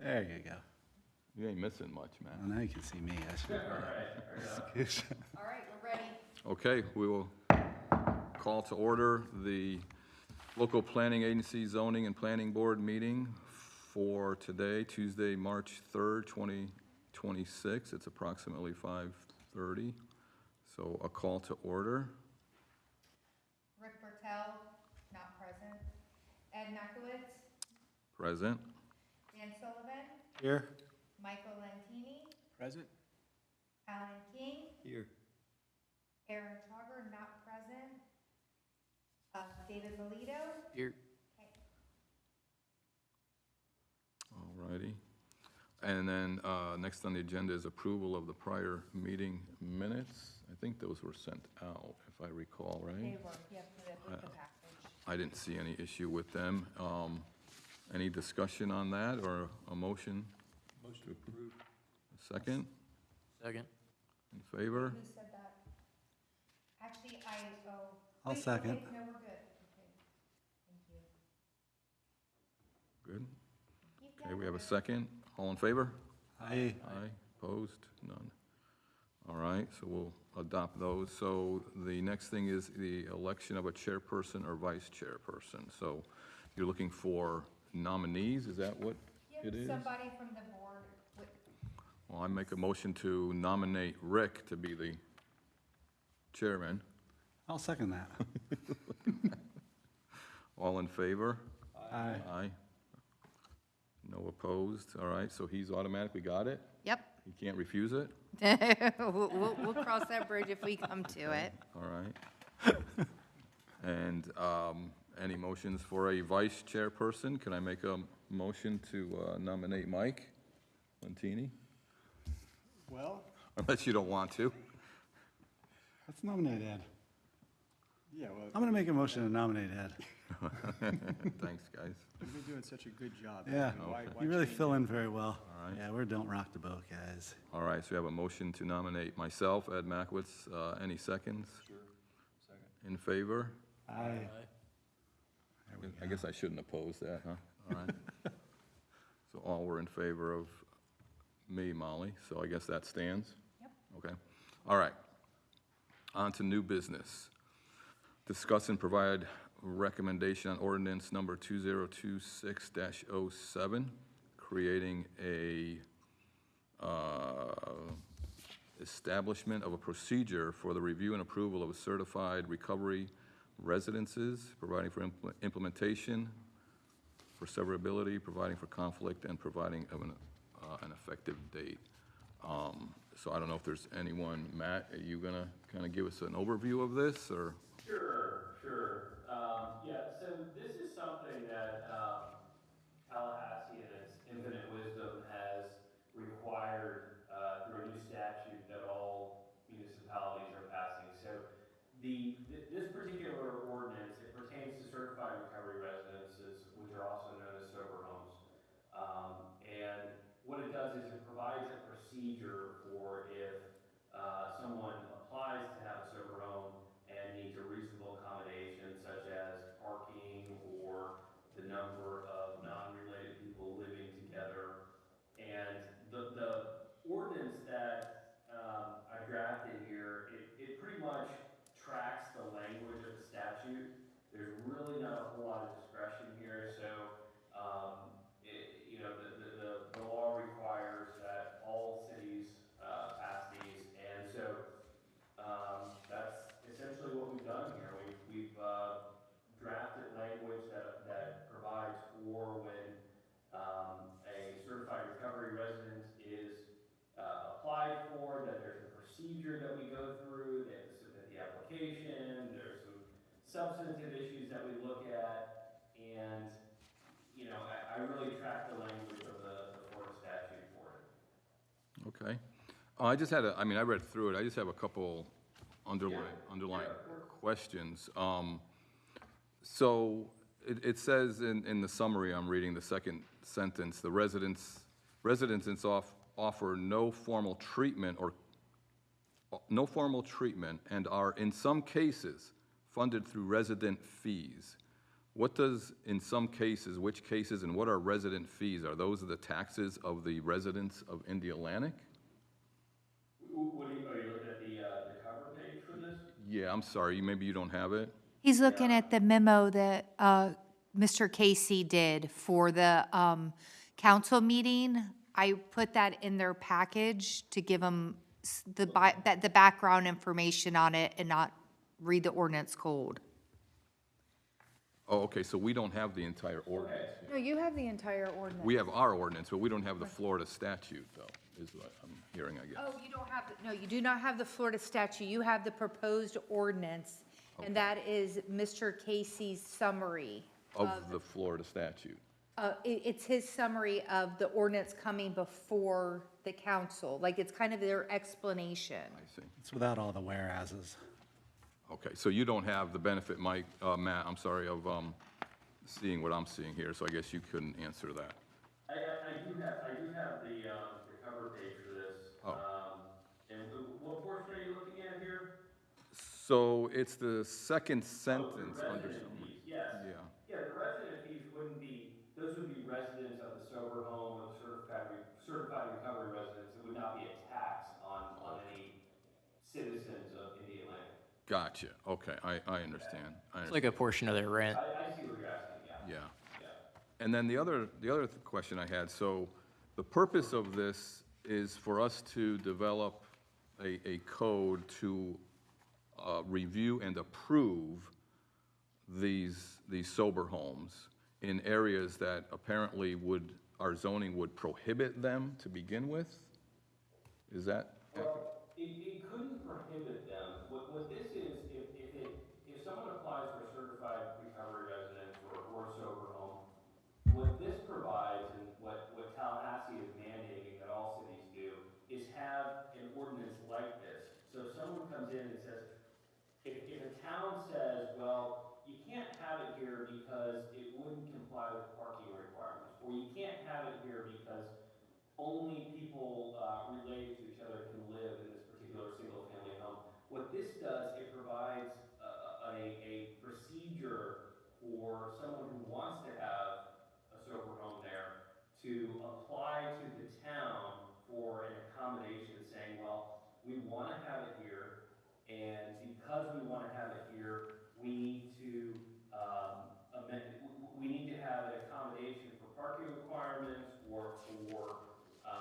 There you go. You ain't missing much, man. Well, now you can see me. I should. All right, we're ready. Okay, we will call to order the local planning agency zoning and planning board meeting for today, Tuesday, March 3rd, 2026. It's approximately 5:30. So a call to order. Rick Bertel, not present. Ed Nakowitz, Present. Dan Sullivan, Here. Michael Lentini, Present. Alan King, Here. Aaron Trauger, not present. David Melito. Here. Okay. All righty. And then next on the agenda is approval of the prior meeting minutes. I think those were sent out, if I recall, right? They were, yep, with the package. I didn't see any issue with them. Any discussion on that or a motion? Motion to approve. A second? Second. In favor? Who said that? Actually, I'll wait, second. okay, no, we're good. Okay. Thank you. Good. Keep Okay, we going. have a second. All in favor? Aye. Aye. Opposed? None. All right, so we'll adopt those. So the next thing is the election of a chairperson or vice chairperson. So you're looking for nominees, is that what Yep, it is? somebody from the board would, Well, I make a motion to nominate Rick to be the chairman. I'll second that. All in favor? Aye. Aye. No opposed, all right, so he's automatically got it? Yep. He can't refuse it? We'll cross that bridge if we come to it. All right. And any motions for a vice chairperson? Can I make a motion to nominate Mike Lentini? Well, Unless you don't want to. let's nominate Ed. Yeah, well, I'm going to make a motion to nominate Ed. Thanks, guys. you've been doing such a good job. Yeah, Why you really change fill it? in very well. All right. Yeah, we don't rock the boat, guys. All right, so we have a motion to nominate myself, Ed Makowitz. Any seconds? Sure. Second. In favor? Aye. I guess I shouldn't oppose that, huh? All right. So all were in favor of me, Molly, so I guess that stands? Yep. Okay. All right. On to new business. Discuss and provide recommendation on ordinance number 2026-07, creating a establishment of a procedure for the review and approval of certified recovery residences, providing for implementation, for severability, providing for conflict, and providing of an effective date. So I don't know if there's anyone, Matt, are you gonna kind of give us an overview of this, or? Sure. Yeah, so this is something that Tallahassee in its infinite wisdom has required through a new statute that all municipalities are passing. So this particular ordinance, it pertains to certified recovery residences, which are also known as sober homes. And what it does is it provides a procedure for if someone applies to have a sober home and needs a reasonable accommodation, such as parking or the number of non-related people living together. And the ordinance that I drafted here, it pretty much tracks the language of the statute. There's really not a whole lot of discretion here, so the law requires that all cities pass these, and so that's essentially what we've done here. We've drafted language that provides for when a certified recovery residence is applied for, that there's a procedure that we go through. They have to submit the application. There's some substantive issues that we look at, and I really track the language of the Florida statute for it. Okay. I just had I read through it. I just have a couple underlying questions. So it says in the summary, I'm reading the second sentence, the residents offer no formal treatment and are in some cases funded through resident fees. What does, in some cases, which cases, and what are resident fees? Are those the taxes of the residents of Indialantic? Are you looking at the cover page for this? Yeah, I'm sorry, maybe you don't have it? He's looking at the memo that Mr. Casey did for the council meeting. I put that in their package to give them the background information on it and not read the ordinance code. Oh, okay, so we don't have the entire ordinance. No, you have the entire ordinance. We have our ordinance, but we don't have the Florida statute, though, is what I'm hearing, I guess. Oh, you don't have, no, you do not have the Florida statute. You have the proposed ordinance, and that is Mr. Casey's summary. Of the Florida statute. It's his summary of the ordinance coming before the council. Like, it's kind of their explanation. I see. It's without all the whereases. Okay, so you don't have the benefit, Mike, Matt, I'm sorry, of seeing what I'm seeing here, so I guess you couldn't answer that. I do have the cover page for this. Oh. And what portion are you looking at here? So it's the second Oh, the sentence under resident some. fees, yes. Yeah. Yeah, the resident fees wouldn't be, those would be residents of the sober home or certified recovery residents. It would not be a tax on any citizens of Indiana Land. Gotcha, okay, I understand. It's like a portion of their rent. I see what you're asking, yeah. Yeah. Yeah. And then the other question I had, so the purpose of this is for us to develop a code to review and approve these sober homes in areas that apparently our zoning would prohibit them to begin with? Is that accurate? Well, it couldn't prohibit them. What this is, if someone applies for a certified recovery residence or a sober home, what this provides and what Tallahassee is mandating that all cities do is have an ordinance like this. So if someone comes in and says, if a town says, well, you can't have it here because it wouldn't comply with parking requirements, or you can't have it here because only people related to each other can live in this particular single-family home. What this does, it provides a procedure for someone who wants to have a sober home there to apply to the town for an accommodation, saying, well, we want to have it here, and because we want to have it here, we need to we need to have an accommodation for parking requirements or for an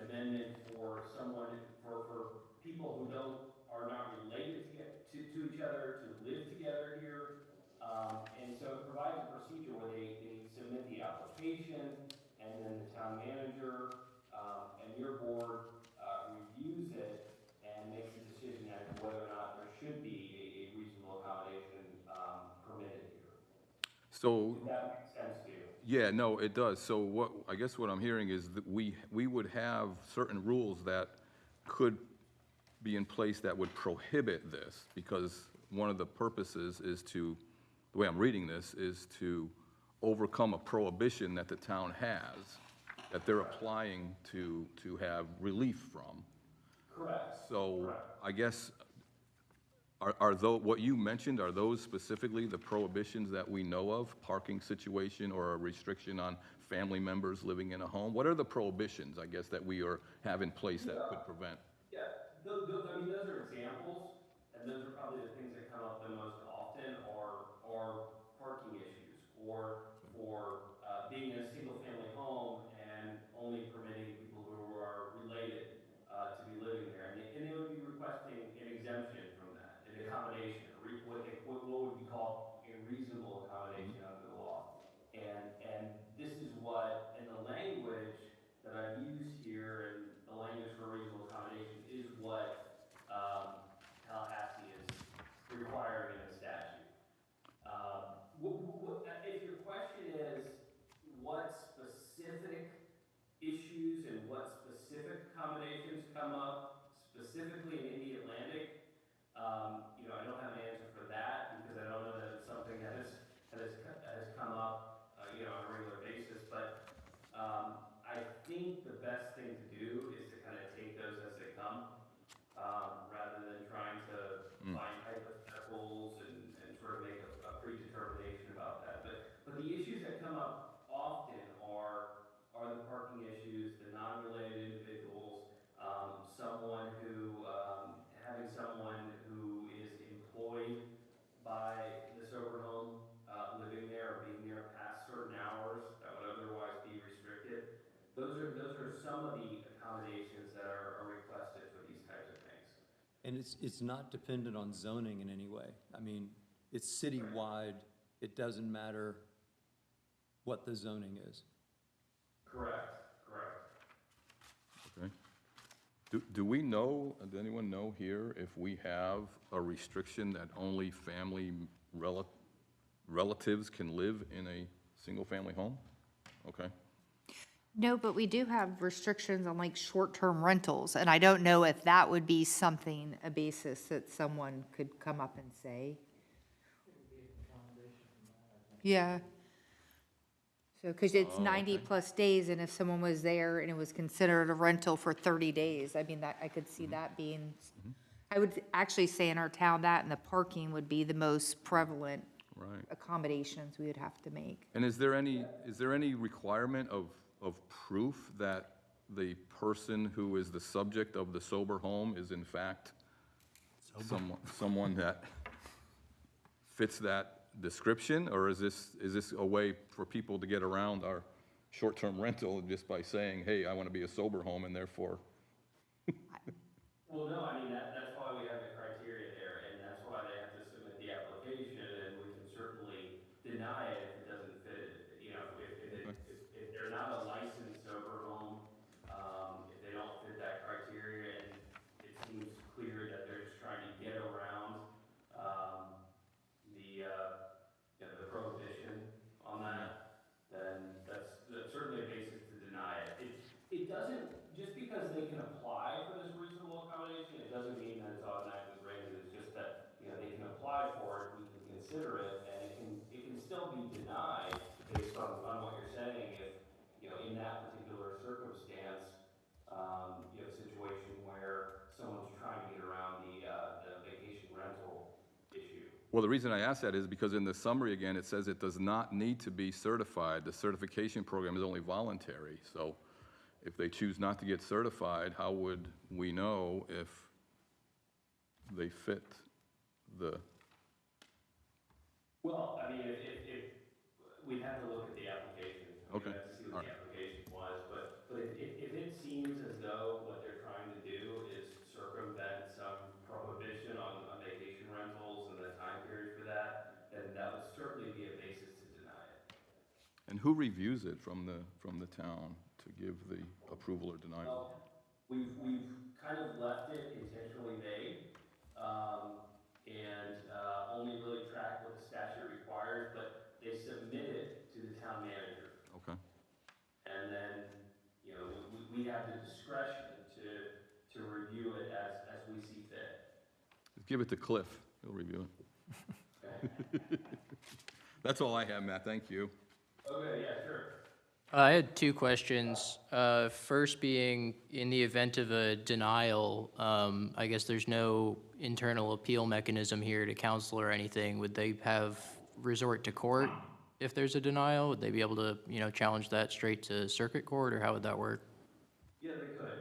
amendment for someone, for people who are not related to each other to live together here. And so it provides a procedure where they submit the application, and then the town manager and your board reviews it and makes a decision as to whether or not there should be a reasonable accommodation permitted here. So, Does that make sense to you? yeah, no, it does. So I guess what I'm hearing is that we would have certain rules that could be in place that would prohibit this, because one of the purposes is to, the way I'm reading this, is to overcome a prohibition that the town has, that they're applying to have relief from. Correct. So Correct. I guess, are those, what you mentioned, are those specifically the prohibitions that we know of? Parking situation or a restriction on family members living in a home? What are the prohibitions, I guess, that we have in place that could prevent? Yeah, those are examples, and those are probably the things that come up the most often are parking issues, or for being in a single-family home and only permitting people who are related to be living there. And they would be requesting an exemption from that, an accommodation, what would be called a reasonable accommodation under the law. And this is what, in the language that I've used here, and the language for reasonable accommodation is what And it's not dependent on zoning in any way. I mean, it's citywide. It doesn't matter what the zoning is. Correct. Okay. Do we know, does anyone know here if we have a restriction that only family relatives can live in a single-family home? Okay. No, but we do have restrictions on like short-term rentals, and I don't know if that would be something, a basis that someone could come up and say. Yeah. So, because it's 90-plus days, and if someone was there and it was considered a rental for 30 days, I mean, that, I could see that being, I would actually say in our town, that and the parking would be the most prevalent Right. accommodations we would have to make. And is there any requirement of proof that the person who is the subject of the sober home is in fact someone that fits that description? Or is this a way for people to get around our short-term rental just by saying, hey, I want to be a sober home and therefore? Well, no, I mean, that's why we have the criteria there, and that's why they have to submit the application, and we can certainly deny it if it doesn't fit, you know, if they're not a licensed sober home, if they don't fit that criteria, and it seems clear that they're just trying to get around, you know, the prohibition on that, then that's certainly a basis to deny it. It doesn't, just because they can apply for this reasonable accommodation, it doesn't mean that it's automatically granted. It's just that, you know, they can apply for it, we can consider it, and it can still be denied based on what you're saying if, you know, in that particular circumstance, you have a situation where someone's trying to get around the vacation rental issue. Well, the reason I ask that is because in the summary, again, it says it does not need to be certified. The certification program is only voluntary. So if they choose not to get certified, how would we know if they fit the? Well, I mean, if we'd have to look at the application. Okay. We'd have to see All what right. the application was, but if it seems as though what they're trying to do is circumvent some prohibition on vacation rentals and the time period for that, then that would certainly be a basis to deny it. And who reviews it from the town to give the approval or denial? Well, we've kind of left it intentionally vague, and only really track what the statute requires, but they submit it to the town manager. Okay. And then, you know, we have the discretion to review it as we see fit. Give it to Cliff. He'll review it. That's all I have, Matt. Thank you. Okay, yeah, sure. I had two questions. First being, in the event of a denial, I guess there's no internal appeal mechanism here to council or anything. Would they have resort to court if there's a denial? Would they be able to, you know, challenge that straight to circuit court, or how would that work? Yeah, they could.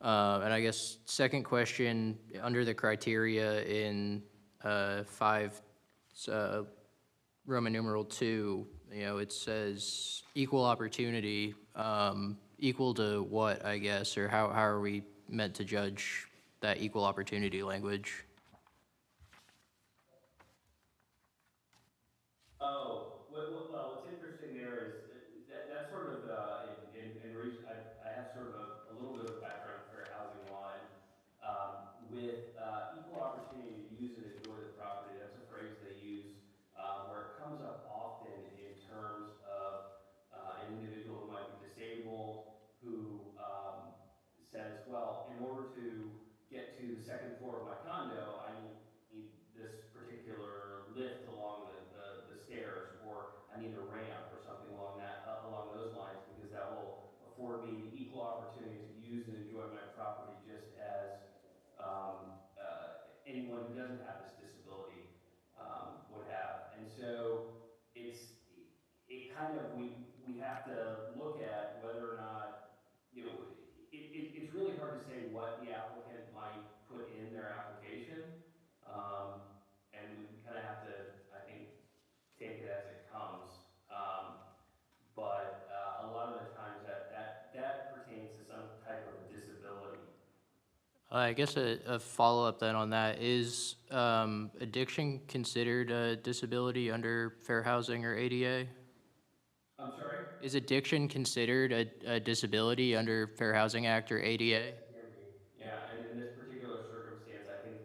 And I guess second question, under the criteria in 5, Roman numeral 2, you know, it says equal opportunity, equal to what, I guess, or how are we meant to judge that equal opportunity language? Oh, well, what's interesting there is that's sort of, in reason, I have sort of a little bit of background in fair housing law, and with equal opportunity to use and enjoy the property, that's a phrase they use where it comes up often in terms of an individual who might be disabled, who says, well, in order to get to the second floor of my condo, I need this particular lift along the stairs, or I need a ramp or something along those lines, because that will afford me the equal opportunity to use and enjoy my property just as anyone who doesn't have this disability would have. And so it kind of, we have to look at whether or not, you know, it's really hard to say what the applicant might put in their application. And we kind of have to, I think, take it as it comes. But a lot of the times that pertains to some type of a disability. I guess a follow-up then on that, is addiction considered a disability under fair housing or ADA? I'm sorry? Is addiction considered a disability under Fair Housing Act or ADA? Yeah, and in this particular circumstance, I think,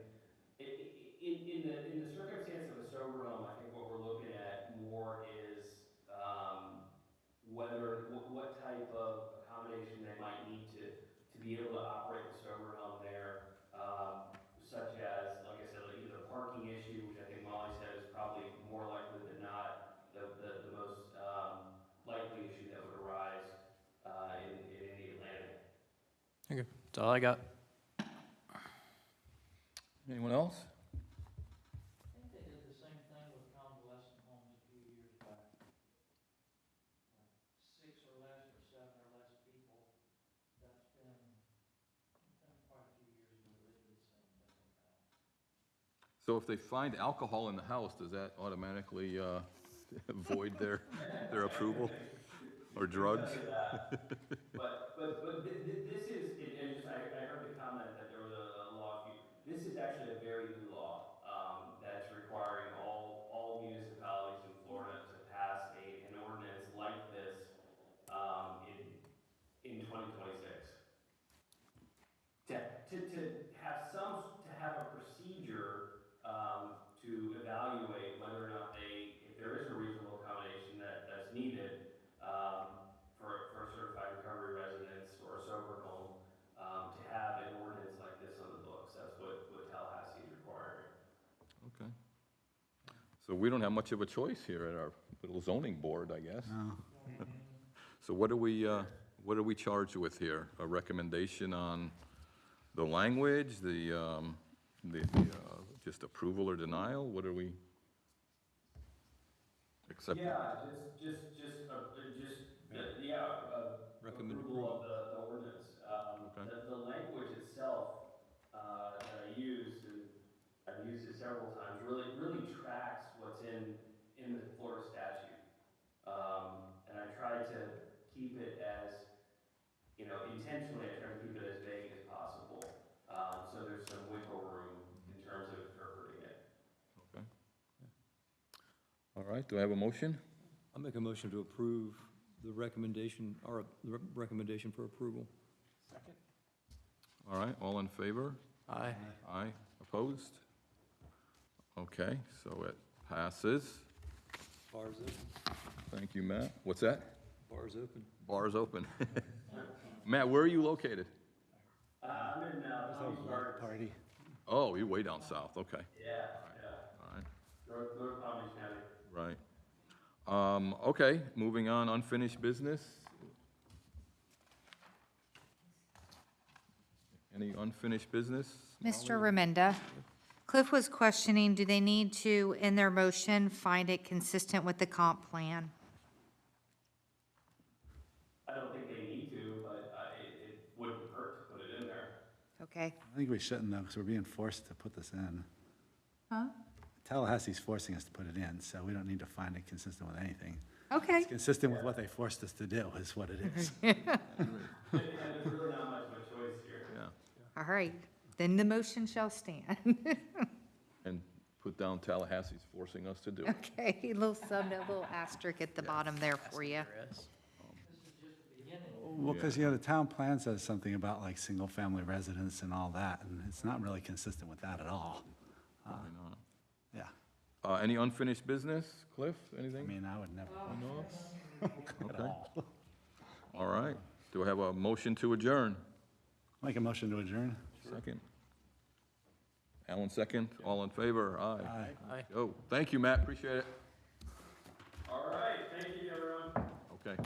in the circumstance of a sober home, I think what we're looking at more is, what type of accommodation they might need to be able to operate the sober home there, such as, like I said, like either the parking issue, which I think Molly said is probably more likely than not the most, likely issue that would arise, in the Atlantic. Okay, that's all I got. Anyone else? I think they did the same thing with convalescent homes a few years back. Like 6 or less, or 7 or less people. That's been quite a few years ago, they did the same thing with that. So if they find alcohol in the house, does that automatically void their approval? Or drugs? But this is, and just, I heard the comment that there was a law, this is actually a very new law, that's requiring all municipalities in Florida to pass an ordinance like this, in 2026. To have a procedure, to evaluate whether or not if there is a reasonable accommodation that's needed, for certified recovery residents or a sober home, to have an ordinance like this on the books. That's what Tallahassee is requiring. Okay. So we don't have much of a choice here at our little zoning board, I guess. So what are we charged with here? A recommendation on the language, just approval or denial? What are we accepting? Yeah, Recommend approval of the ordinance. Okay. The language itself, that I used, and I've used it several times, really tracks what's in the Florida statute. And I try to keep it as, intentionally, I try to keep it as vague as possible. So there's some wiggle room in terms of interpreting it. Okay. All right, do I have a motion? I'll make a motion to approve the recommendation, or the recommendation for approval. All right, all in favor? Aye. Aye, opposed? Okay, so it passes. Bars open. Thank you, Matt. What's that? Bars open. Bars open. Matt, where are you located? I'm in, Palm Beach Gardens. Party. Oh, you're way down south, okay. Yeah, All right, North Palm Beach County. right. Okay, moving on, unfinished business. Any unfinished business? Mr. Remenda, Cliff was questioning, do they need to, in their motion, find it consistent with the comp plan? I don't think they need to, but it wouldn't hurt to put it in there. Okay. I think we shouldn't though, because we're being forced to put this in. Huh? Tallahassee's forcing us to put it in, so we don't need to find it consistent with anything. Okay. It's consistent with what they forced us to do, is what it is. And there's really not much of a choice here. Yeah, All right, then the motion shall stand. and put down Tallahassee's forcing us to do it. Okay, a little asterisk at the bottom there for you. Well, because, the town plan says something about like single-family residence and all that, and it's not really consistent with that at all. Probably not. Yeah, Any unfinished business? Cliff, I anything? mean, I would never at Okay, all. all right. Do I have a motion to adjourn? Make a motion to adjourn? Second. Alan, second. All in favor? Aye. Aye. Aye. Oh, thank you, Matt. Appreciate it. All right, thank you, everyone. Okay.